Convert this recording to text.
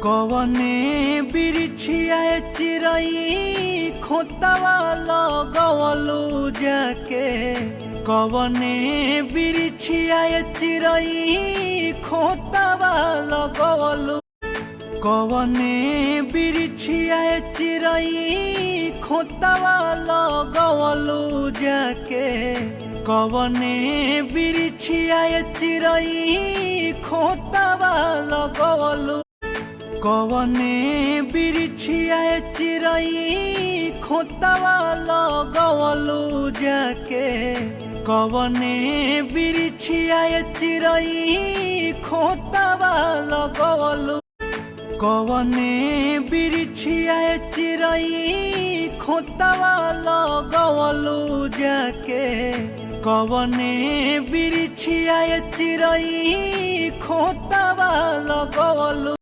कवने बिरिछिया चिरई खोतवा लगवलू जाके। कवने बिरिछिया चिरई खोतवा लगवलू। कवने बिरिछिया चिरई खोतवा लगवलू जाके। कवने बिरिछिया चिरई खोतवा लगवलू। कवने बिरिछिया चिरई खोतवा लगवलू जाके। कवने बिरिछिया चिरई खोतवा लगवलू। कवने बिरिछिया चिरई खोतवा लगवलू जाके। कवने बिरिछिया चिरई खोतवा लगवलू।